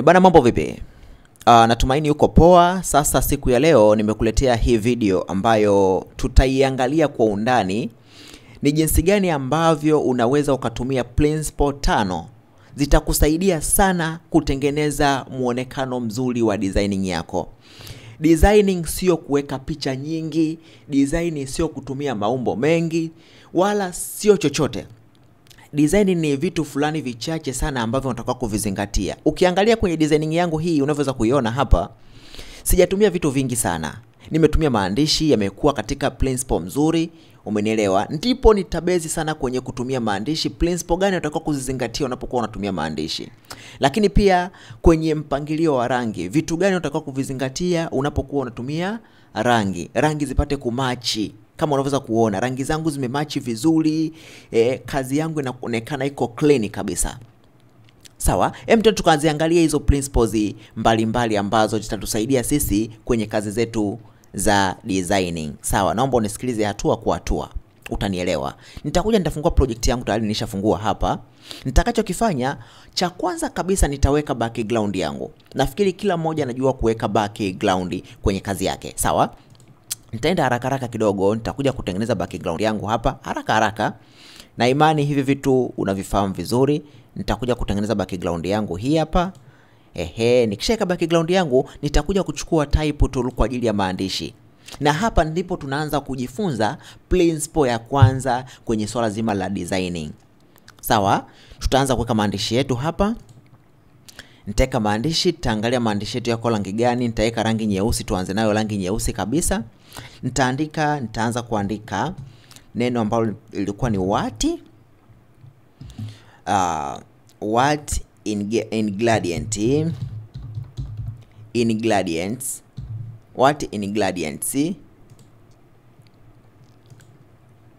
Bana, mambo vipi? Natumaini uko poa. Sasa siku ya leo nimekuletea hii video ambayo tutaiangalia kwa undani ni jinsi gani ambavyo unaweza ukatumia principle 5 zitakusaidia sana kutengeneza muonekano mzuri wa designing yako. Designing sio kuweka picha nyingi, designing sio kutumia maumbo mengi, wala sio chochote. Designing ni vitu fulani vichache sana ambavyo unataka kuvizingatia. Ukiangalia kwenye designing yangu hii unavyoweza kuiona hapa, sijatumia vitu vingi sana. Nimetumia maandishi yamekuwa katika principle mzuri, umenielewa? Ndipo nitabezi sana kwenye kutumia maandishi, principle gani unataka kuzizingatia unapokuwa unatumia maandishi. Lakini pia kwenye mpangilio wa rangi, vitu gani unataka kuvizingatia unapokuwa unatumia rangi. Rangi zipate kumachi. Kama unaweza kuona rangi zangu zimemachi vizuri, kazi yangu inaonekana iko clean kabisa. Sawa, tukaangalia hizo principles mbalimbali ambazo zitatusaidia sisi kwenye kazi zetu za designing. Sawa, naomba unisikilize hatua kwa hatua, utanielewa. Nitafungua project yangu, tayari nishafungua hapa. Nitakachokifanya cha kwanza kabisa, nitaweka background yangu. Nafikiri kila mmoja anajua kuweka background kwenye kazi yake. Sawa, nitaenda haraka kidogo, nitakuja kutengeneza background yangu hapa haraka. Na imani hivi vitu unavifahamu vizuri. Nitakuja kutengeneza background yangu hii hapa. Nikishaweka background yangu, nitakuja kuchukua type tool kwa ajili ya maandishi. Na hapa ndipo tunaanza kujifunza principle ya kwanza kwenye swala zima la designing. Sawa, tutaanza kuweka maandishi yetu hapa. Nitaweka maandishi, tutaangalia maandishi yetu yako rangi gani. Nitaweka rangi nyeusi, tuanze nayo rangi nyeusi kabisa. Nitaanza kuandika neno ambalo lilikuwa ni what ingredients.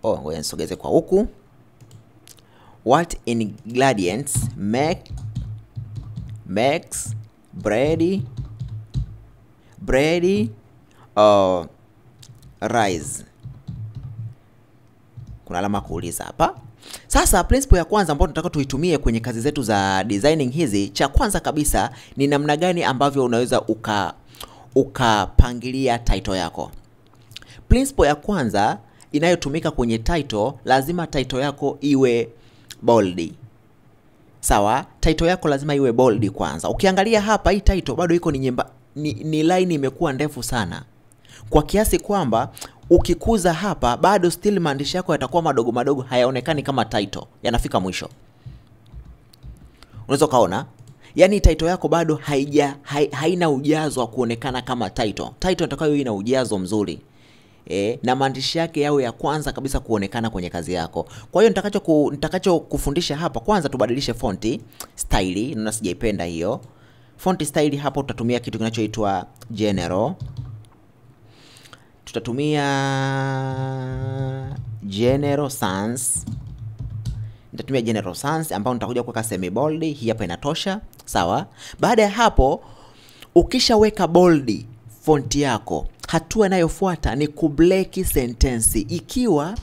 Ngoja nisogeze kwa huku. What ingredients makes bread rise. Kuna alama kuuliza hapa. Sasa principle ya kwanza ambayo tunataka tuitumie kwenye kazi zetu za designing hizi, cha kwanza kabisa ni namna gani ambavyo unaweza ukapangilia title yako. Principle ya kwanza inayotumika kwenye title, lazima title yako iwe bold. Sawa, title yako lazima iwe bold kwanza. Ukiangalia hapa hii title bado iko ni line imekuwa ndefu sana, kwa kiasi kwamba ukikuza hapa bado still maandishi yako yatakuwa madogo, hayaonekani kama title, yanafika mwisho. Unaweza kaona, yani title yako bado haina ujazo wa kuonekana kama title. Title inataka ina ujazo mzuri. Na maandishi yake yao ya kwanza kabisa kuonekana kwenye kazi yako. Kwa hiyo nitakacho kufundisha hapa, kwanza tubadilishe font style. Naona sijaipenda hiyo font style. Hapo tutatumia kitu kinachoitwa general. Tutatumia general sans. Nitatumia general sans ambao nitakuja kuweka semi bold. Hii hapa inatosha. Sawa, baada ya hapo ukishaweka bold font yako, hatua inayofuata ni kubreak sentence. Ikiwa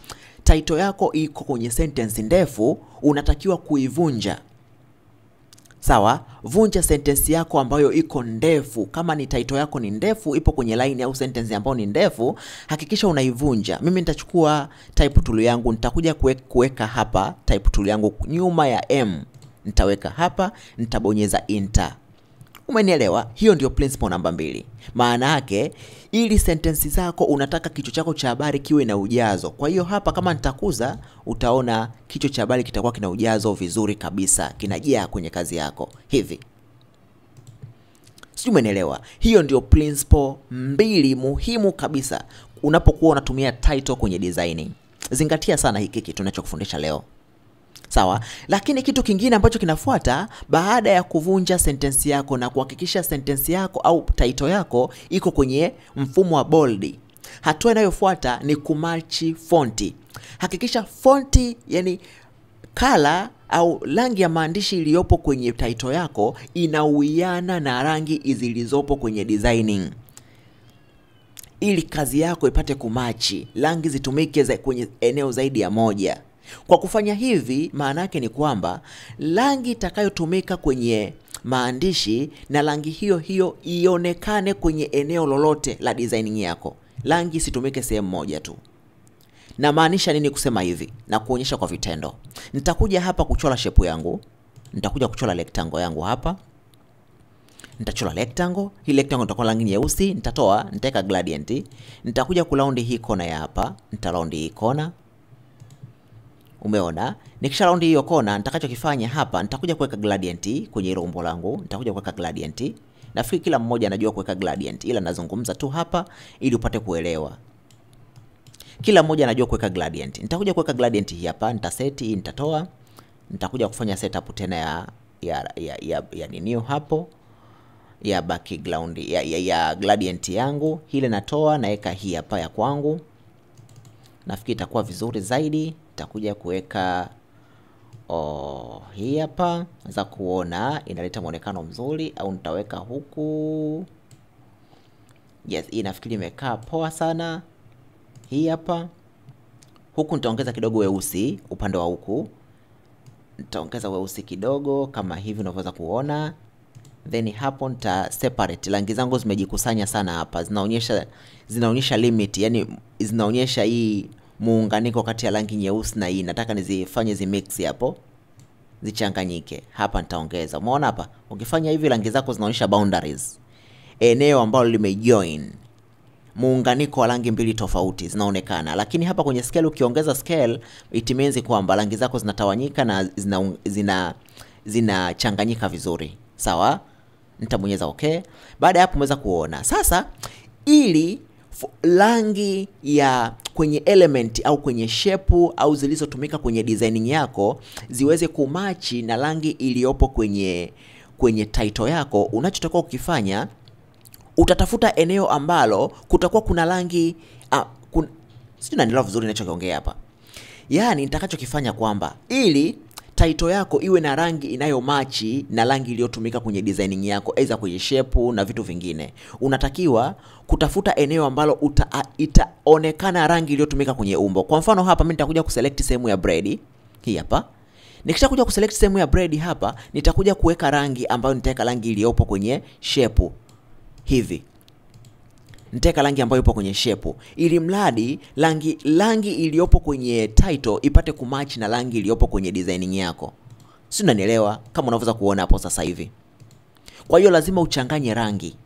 title yako iko kwenye sentence ndefu, unatakiwa kuivunja. Sawa, vunja sentence yako ambayo iko ndefu. Kama ni title yako ni ndefu, ipo kwenye line au sentence ambayo ni ndefu, hakikisha unaivunja. Mimi nitachukua type tool yangu, nitakuja kuweka hapa type tool yangu nyuma ya M. Nitaweka hapa, nitabonyeza enter. Umenielewa? Hiyo ndio principle namba 2. Maana yake ili sentence zako unataka kichwa chako cha habari kiwe na ujazo. Kwa hiyo hapa kama nitakuza, utaona kichwa cha habari kitakuwa kina ujazo vizuri kabisa, kinajaa kwenye kazi yako. Hivi. Sijui umenielewa? Hiyo ndio principle 2 muhimu kabisa unapokuwa unatumia title kwenye designing. Zingatia sana hiki kitu tunachokufundisha leo. Sawa, lakini kitu kingine ambacho kinafuata baada ya kuvunja sentence yako na kuhakikisha sentence yako au title yako iko kwenye mfumo wa bold, hatua inayofuata ni kumatch fonti. Hakikisha fonti, yani color au rangi ya maandishi iliyopo kwenye title yako inauiana na rangi zilizopo kwenye designing, ili kazi yako ipate kumachi, rangi zitumike kwenye eneo zaidi ya moja. Kwa kufanya hivi, maana yake ni kwamba rangi itakayotumika kwenye maandishi na rangi hiyo hiyo ionekane kwenye eneo lolote la designing yako. Rangi isitumike sehemu moja tu. Na maanisha nini kusema hivi na kuonyesha kwa vitendo? Nitakuja hapa kuchora shape yangu. Nitakuja kuchora rectangle yangu hapa. Nitachora rectangle. Hii rectangle itakuwa rangi nyeusi, nitaweka gradient. Nitakuja kuround hii kona ya hapa, nitaround hii kona. Umeona? Nikisha round hiyo kona, nitakachokifanya hapa, nitakuja kuweka gradient kwenye ile umbo langu. Nitakuja kuweka gradient. Nafikiri kila mmoja anajua kuweka gradient, ila nazungumza tu hapa ili upate kuelewa. Kila mmoja anajua kuweka gradient. Nitakuja kuweka gradient hii hapa, nitaset hii, nitatoa. Nitakuja kufanya setup tena ya ninio hapo ya background ya gradient yangu. Hile natoa naweka hii hapa ya kwangu. Nafikiri itakuwa vizuri zaidi. Nitakuja kuweka hii hapa. Naweza kuona inaleta muonekano mzuri, au nitaweka huku. Yes, hii nafikiri imekaa poa sana. Hii hapa. Huku nitaongeza kidogo weusi upande wa huku. Nitaongeza weusi kidogo kama hivi unavyoweza kuona. Then hapo nita separate. Rangi zangu zimejikusanya sana hapa. Zinaonyesha limit, yani zinaonyesha hii muunganiko kati ya rangi nyeusi na hii. Nataka nizifanye zimix hapo, zichanganyike. Hapa nitaongeza. Umeona hapa? Ukifanya hivi rangi zako zinaonyesha boundaries. Eneo ambalo limejoin. Muunganiko wa rangi mbili tofauti zinaonekana. Lakini hapa kwenye scale ukiongeza scale, it means kwamba rangi zako zinatawanyika na zinachanganyika vizuri. Sawa? Nitabonyeza okay. Baada ya hapo umeweza kuona. Sasa ili rangi ya kwenye element au kwenye shape au zilizotumika kwenye designing yako ziweze kumachi na rangi iliyopo kwenye title yako, unachotakiwa kukifanya, utatafuta eneo ambalo kutakuwa kuna rangi sijui naelewa vizuri ninachokiongea hapa. Yaani nitakachokifanya kwamba ili title yako iwe na rangi inayomachi na rangi iliyotumika kwenye designing yako, aidha kwenye shape na vitu vingine, unatakiwa kutafuta eneo ambalo itaonekana rangi iliyotumika kwenye umbo. Kwa mfano hapa mimi nitakuja kuselect sehemu ya bread hii hapa. Nikisha kuja kuselect sehemu ya bread hapa, nitakuja kuweka rangi ambayo nitaweka rangi iliyopo kwenye shape hivi. Nitaweka rangi ambayo ipo kwenye shape ili mradi rangi iliyopo kwenye title ipate kumatch na rangi iliyopo kwenye designing yako. Si unanielewa kama unavyoweza kuona hapo sasa hivi? Kwa hiyo lazima uchanganye rangi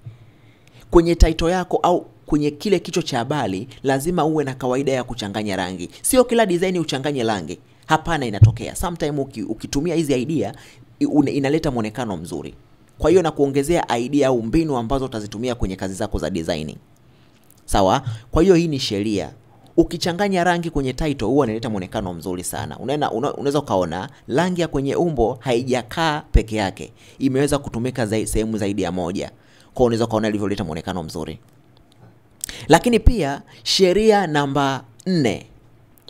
kwenye title yako au kwenye kile kichwa cha habari. Lazima uwe na kawaida ya kuchanganya rangi. Sio kila design uchanganye rangi. Hapana, inatokea sometime ukitumia hizi idea inaleta muonekano mzuri. Kwa hiyo na kuongezea idea au mbinu ambazo utazitumia kwenye kazi zako za designing. Sawa? Kwa hiyo hii ni sheria. Ukichanganya rangi kwenye title huwa inaleta muonekano mzuri sana. Unaweza kaona rangi ya kwenye umbo haijakaa peke yake. Imeweza kutumika sehemu zaidi ya moja. Kwa unaweza kaona ilivyoleta muonekano mzuri. Lakini pia sheria namba 4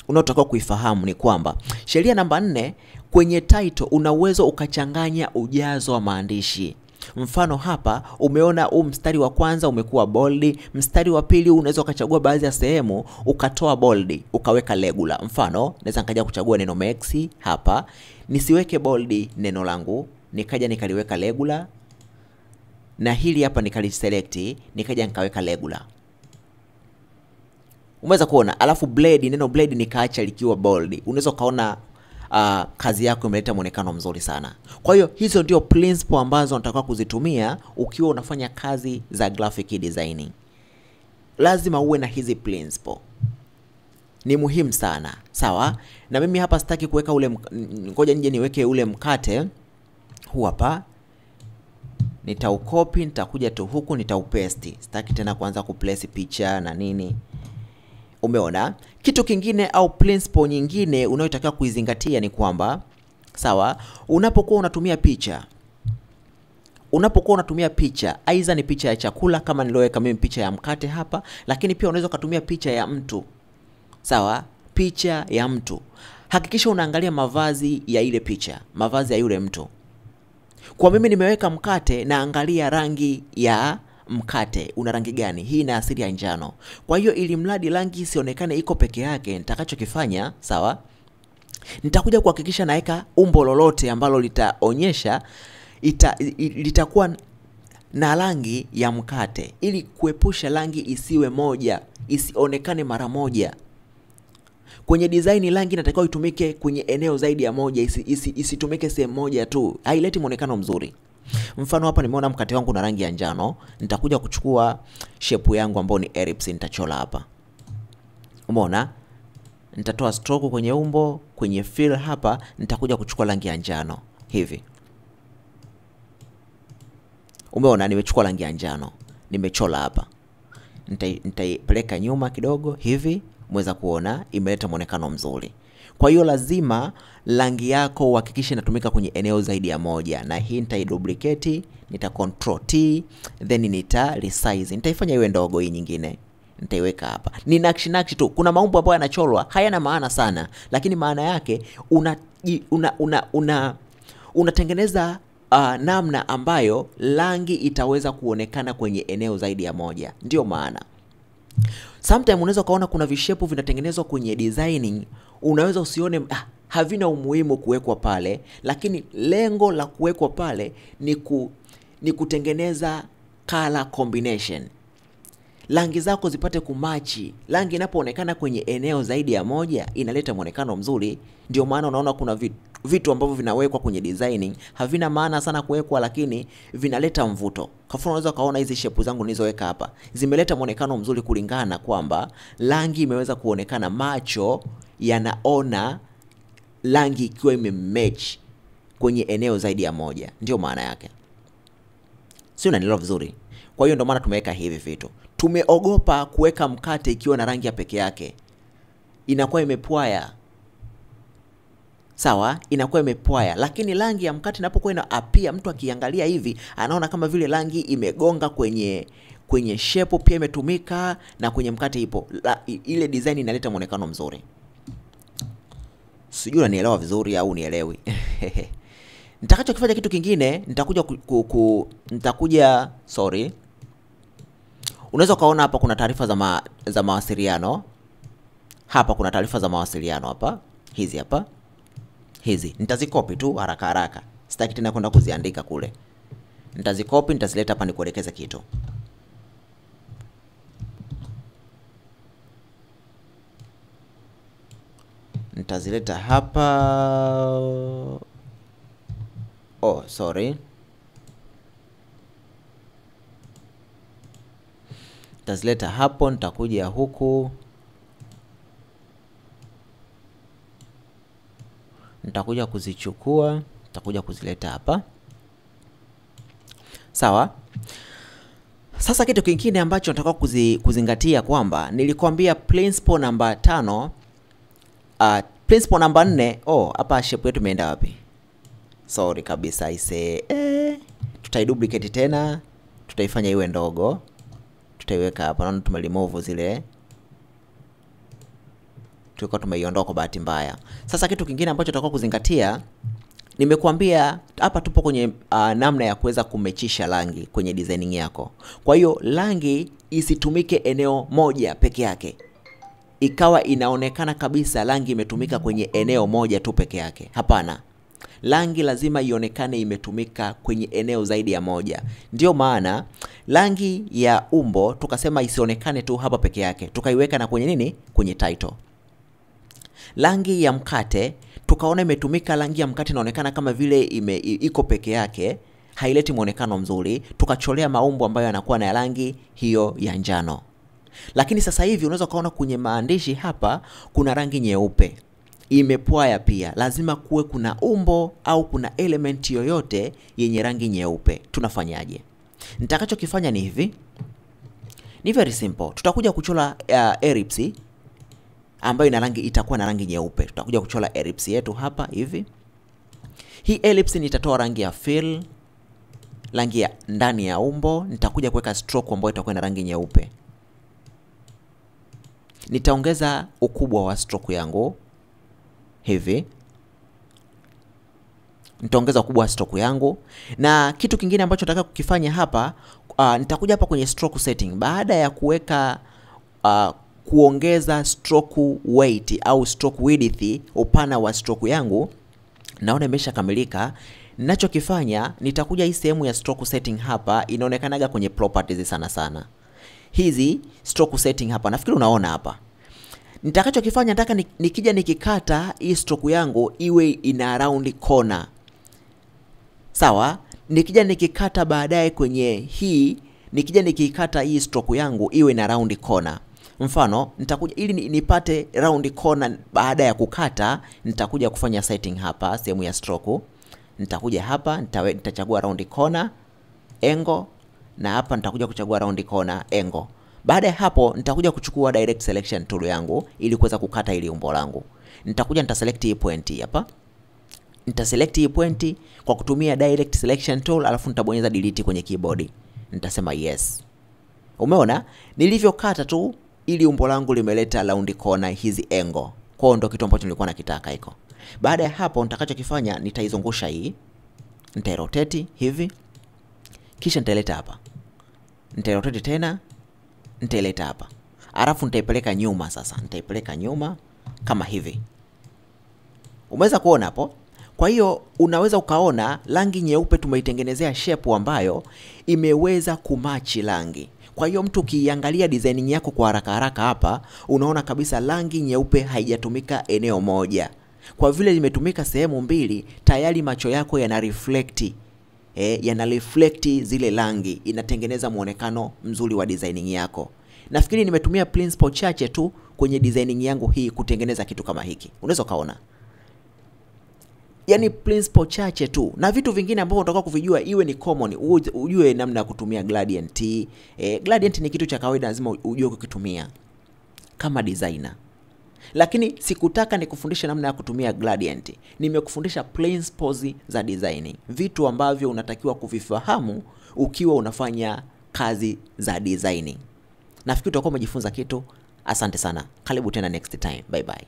unaotakiwa kuifahamu ni kwamba sheria namba 4 kwenye title una uwezo ukachanganya ujazo wa maandishi. Mfano hapa umeona mstari wa kwanza umekuwa bold, mstari wa pili unaweza ukachagua baadhi ya sehemu ukatoa bold ukaweka regular. Mfano naweza nikaja kuchagua neno max hapa, nisiweke bold neno langu, nikaja nikaliweka regular, na hili hapa nikaliselect nikaja nikaweka regular. Umeweza kuona? Alafu blade, neno blade nikaacha likiwa bold. Unaweza kaona kazi yako imeleta muonekano mzuri sana. Kwa hiyo hizo ndio principle ambazo unataka kuzitumia ukiwa unafanya kazi za graphic designing. Lazima uwe na hizi principle. Ni muhimu sana. Sawa? Na mimi hapa sitaki kuweka ngoja nje niweke ule mkate huu hapa. Nitaucopy, nitakuja tu huku nitaupaste. Sitaki tena kuanza kuplace picha na nini. Umeona? Kitu kingine au principle nyingine unayotakiwa kuizingatia ni kwamba, sawa, unapokuwa unatumia picha, aidha ni picha ya chakula kama niloweka mimi picha ya mkate hapa, lakini pia unaweza kutumia picha ya mtu. Sawa? Picha ya mtu. Hakikisha unaangalia mavazi ya ile picha, mavazi ya yule mtu. Kwa mimi nimeweka mkate na angalia rangi ya mkate una rangi gani? Hii ina asili ya njano. Kwa hiyo ili mradi rangi isionekane iko peke yake, nitakachokifanya, sawa, nitakuja kuhakikisha naweka umbo lolote ambalo litaonyesha litakuwa na rangi ya mkate ili kuepusha rangi isiwe moja, isionekane mara moja. Kwenye design rangi inatakiwa itumike kwenye eneo zaidi ya moja, isitumike sehemu moja tu. Haileti muonekano mzuri. Mfano hapa nimeona mkate wangu na rangi ya njano, nitakuja kuchukua shape yangu ambayo ni ellipse, nitachola hapa. Umeona? Nitatoa stroke kwenye umbo, kwenye fill hapa nitakuja kuchukua rangi ya njano hivi. Umeona nimechukua rangi ya njano, nimechola hapa. Nitaipeleka nyuma kidogo hivi, mweza kuona imeleta muonekano mzuri. Kwa hiyo lazima rangi yako uhakikishe inatumika kwenye eneo zaidi ya moja, na hii nitaiduplicate, nita control T, then nita resize. Nitaifanya iwe ndogo hii nyingine. Nitaiweka hapa. Ni nakshi tu. Kuna maumbo ambayo yanacholwa hayana maana sana, lakini maana yake unatengeneza namna ambayo rangi itaweza kuonekana kwenye eneo zaidi ya moja. Ndio maana sometimes unaweza kaona kuna vishepu vinatengenezwa kwenye designing, unaweza usione havina umuhimu kuwekwa pale, lakini lengo la kuwekwa pale ni kutengeneza color combination. Rangi zako zipate kumachi. Rangi inapoonekana kwenye eneo zaidi ya moja inaleta muonekano mzuri. Ndio maana unaona kuna vitu ambavyo vinawekwa kwenye designing havina maana sana kuwekwa, lakini vinaleta mvuto. Kwa mfano unaweza kaona hizi shape zangu nilizoweka hapa zimeleta muonekano mzuri kulingana kwamba rangi imeweza kuonekana, macho yanaona rangi ikiwa imematch kwenye eneo zaidi ya moja. Ndio maana yake. Sio, unanielewa vizuri? Kwa hiyo ndio maana tumeweka hivi vitu. Tumeogopa kuweka mkate ikiwa na rangi ya peke yake, inakuwa imepwaya. Sawa, inakuwa imepwaya, lakini rangi ya mkate inapokuwa ina appear, mtu akiangalia hivi anaona kama vile rangi imegonga kwenye shape, pia imetumika na kwenye mkate ipo. Ile design inaleta muonekano mzuri. Sijui unanielewa vizuri au unielewi? Nitakachokifanya kitu kingine, nitakuja sorry. Unaweza kaona hapa kuna taarifa za mawasiliano. Hapa kuna taarifa za mawasiliano hapa. Hizi hapa. Hizi nitazikopi tu haraka. Sitaki tena kwenda kuziandika kule. Nitazikopi, nitazileta hapa nikuelekeza kitu. Nitazileta hapa. Oh, sorry. Nitazileta hapo, nitakuja huku. Nitakuja kuzichukua, nitakuja kuzileta hapa. Sawa? Sasa kitu kingine ambacho nataka kuzingatia kwamba nilikwambia principle namba 5, principle namba 4. Oh, hapa shape yetu imeenda wapi? Sorry kabisa tutaiduplicate tena, tutaifanya iwe ndogo. Tutaiweka hapa, naona tumelimove zile. Tulikuwa tumeiondoa kwa bahati mbaya. Sasa kitu kingine ambacho tutakuwa kuzingatia, nimekuambia hapa tupo kwenye namna ya kuweza kumechisha rangi kwenye designing yako. Kwa hiyo rangi isitumike eneo moja peke yake, ikawa inaonekana kabisa rangi imetumika kwenye eneo moja tu peke yake. Hapana. Rangi lazima ionekane imetumika kwenye eneo zaidi ya moja. Ndio maana rangi ya umbo tukasema isionekane tu hapa peke yake, tukaiweka na kwenye nini? Kwenye title. Rangi ya mkate tukaona imetumika, rangi ya mkate inaonekana kama vile iko peke yake, haileti muonekano mzuri, tukacholea maumbo ambayo yanakuwa na rangi hiyo ya njano. Lakini sasa hivi unaweza kaona kwenye maandishi hapa kuna rangi nyeupe imepwaya pia. Lazima kuwe kuna umbo au kuna element yoyote yenye rangi nyeupe. Tunafanyaje? Nitakachokifanya ni hivi. Ni very simple. Tutakuja kuchora ellipse ambayo itakuwa na rangi nyeupe. Tutakuja kuchora ellipse yetu hapa hivi. Hii ellipse nitatoa rangi ya fill, rangi ya ndani ya umbo. Nitakuja kuweka stroke ambayo itakuwa na rangi nyeupe. Nitaongeza ukubwa wa stroke yangu hivi. Nitaongeza ukubwa wa stroke yangu. Na kitu kingine ambacho nataka kukifanya hapa, nitakuja hapa kwenye stroke setting. Baada ya kuweka kuongeza stroke weight au stroke width, upana wa stroke yangu, naona imeshakamilika. ninachokifanya nitakuja hii sehemu ya stroke setting hapa, inaonekanaga kwenye properties sana sana. Hizi stroke setting hapa, nafikiri unaona hapa. Nitakachokifanya nataka nikija nikikata hii stroke yangu iwe ina round corner. Sawa? Nikija nikikata baadaye kwenye hii, nikija nikikata hii stroke yangu iwe na round corner. Mfano, nitakuja ili nipate round corner baada ya kukata, nitakuja kufanya setting hapa sehemu ya stroke. Nitakuja hapa, nitachagua round corner angle, na hapa nitakuja kuchagua round corner angle. Baada ya hapo nitakuja kuchukua direct selection tool yangu ili kuweza kukata ili umbo langu. Nitaselect hii point hapa. Nitaselect hii point kwa kutumia direct selection tool, alafu nitabonyeza delete kwenye keyboard. Nitasema yes. Umeona nilivyokata tu ili umbo langu limeleta round corner hizi angle. Kwa hiyo ndio kitu ambacho nilikuwa nakitaka hiko. Baada ya hapo nitakachokifanya nitaizungusha hii. Nitairotate hivi. Kisha nitaileta hapa. Nitairotate tena. Nitaileta hapa. Alafu nitaipeleka nyuma sasa. Nitaipeleka nyuma kama hivi. Umeweza kuona hapo? Kwa hiyo unaweza ukaona rangi nyeupe tumeitengenezea shape ambayo imeweza kumachi rangi. Kwa hiyo mtu ukiangalia designing yako kwa haraka haraka hapa, unaona kabisa rangi nyeupe haijatumika eneo moja. Kwa vile limetumika sehemu mbili, tayari macho yako yana reflect zile rangi, inatengeneza muonekano mzuri wa designing yako. Nafikiri nimetumia principle chache tu kwenye designing yangu hii kutengeneza kitu kama hiki. Unaweza kaona. Yani principle chache tu, na vitu vingine ambavyo unataka kuvijua iwe ni common, ujue namna ya kutumia gradient. Gradient ni kitu cha kawaida, lazima ujue kukitumia kama designer. Lakini sikutaka nikufundishe namna ya kutumia gradient. Nimekufundisha principles za designing, vitu ambavyo unatakiwa kuvifahamu ukiwa unafanya kazi za designing. Nafikiri utakuwa umejifunza kitu. Asante sana. Karibu tena next time. Bye bye.